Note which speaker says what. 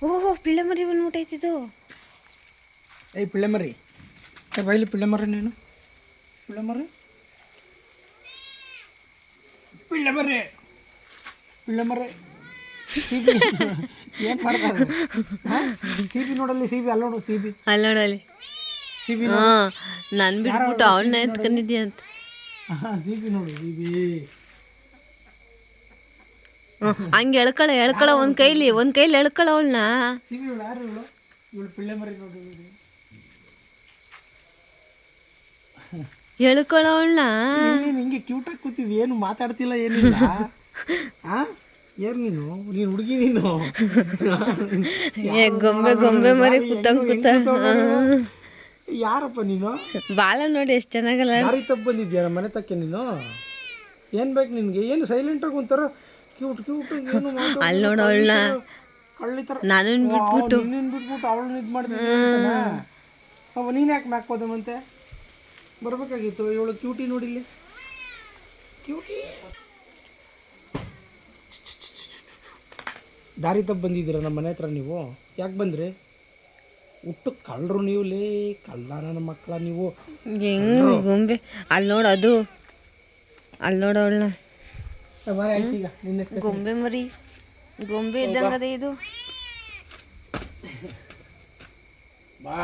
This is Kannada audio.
Speaker 1: ಓಹೋ ಪಿಳ್ಳೆ ಮರಿ ಬಂದ್ಬಿಟ್ಟೈತಿದು.
Speaker 2: ಏಯ್ ಪಿಳ್ಳೆ ಮರಿ ಬೈಲಿ, ಪಿಳ್ಳೆ ಮರಿ ನೀನು, ಪಿಳ್ಳೆ ಮರಿ, ಪಿಳ್ಳೆ ಮರಿ, ಪಿಳ್ಳೆ ಮರಿ. ಸಿಬಿ ಏನು ಮಾಡ್ತಾರೆ? ಸಿಬಿ ನೋಡಲ್ಲಿ, ಸಿಬಿ ಅಲ್ಲಿ ನೋಡು, ಸಿಬಿ
Speaker 1: ಅಲ್ಲಿ ನೋಡಲ್ಲಿ.
Speaker 2: ಸಿಬಿ
Speaker 1: ಹಾಂ ನಾನು ಬಿಟ್ಬಿಟ್ಟು ಅವಳನ್ನ ಎತ್ಕೊಂಡಿದ್ದೆ ಅಂತ.
Speaker 2: ಹಾಂ ಸಿಬಿ ನೋಡು, ಸಿಬಿ.
Speaker 1: ಹಂಗೆ ಎಳ್ಕೊಳ ಒಂದು ಕೈಲಿ ಎಳ್ಕೊಳ ಅವಳನ್ನ.
Speaker 2: ಸಿಬಿ ಇವಳು ಯಾರು? ಇವಳು ಪಿಳ್ಳೆ ಮರಿ ನೋಡಿ.
Speaker 1: ಎಳ್ಕೊಳ ಅವಳನ್ನ.
Speaker 2: ನೀನು ಹಿಂಗೆ ಕ್ಯೂಟಾಗಿ ಕೂತಿದ್ವಿ, ಏನು ಮಾತಾಡ್ತಿಲ್ಲ, ಏನಿಲ್ಲ. ಹಾಂ ಏನು ನೀನು ಹುಡುಗಿ ನೀನು?
Speaker 1: ಗೊಂಬೆ ಮರಿ ಕೂತ
Speaker 2: ಯಾರಪ್ಪ ನೀನು?
Speaker 1: ಬಾಲ ನೋಡಿ ಎಷ್ಟು ಚೆನ್ನಾಗಲ್ಲ.
Speaker 2: ದಾರಿ ತಪ್ಪು ಬಂದಿದ್ಯಾ ನಮ್ಮ ಮನೆ ತಕ್ಕೆ ನೀನು? ಏನು ಬೇಕು ನಿನಗೆ? ಏನು ಸೈಲೆಂಟಾಗಿ ಒಂಥರ ಕ್ಯೂಟ್ ಏನು
Speaker 1: ಅಲ್ಲಿ ನೋಡು ಅವಳನ್ನ.
Speaker 2: ಕಳ್ಳಿ ಥರ
Speaker 1: ನಾನು ಬಿಟ್ಬಿಟ್ಟು
Speaker 2: ಅವಳನ್ನ ಇದು ಮಾಡ್ತೀನಿ. ನೀನು ಯಾಕೆ ಮ್ಯಾಕ್ ಹೋದೆ ಮತ್ತೆ? ಬರಬೇಕಾಗಿತ್ತು. ಇವಳು ಕ್ಯೂಟಿ ನೋಡಿಲ್ಲಿ, ಕ್ಯೂಟಿ. ದಾರಿ ತಪ್ಪು ಬಂದಿದ್ದೀರ ನಮ್ಮ ಮನೆ ಹತ್ರ ನೀವು? ಯಾಕೆ ಬಂದ್ರಿ? ಹುಟ್ಟು ಕಳ್ಳರು ನೀವು, ಲೇ ಕಳ್ಳ ನನ್ನ ಮಕ್ಕಳ ನೀವು.
Speaker 1: ಹೆಂಗ್ ಗೊಂಬೆ ಅಲ್ಲಿ ನೋಡು, ಅದು ಅಲ್ಲಿ ನೋಡು ಅವಳನ್ನ.
Speaker 2: ಈಗ ನಿನ್ನೆ
Speaker 1: ಗೊಂಬೆ ಮರಿ, ಗೊಂಬೆ ಇದ್ದಂಗದೆ ಇದು.
Speaker 2: ಬಾ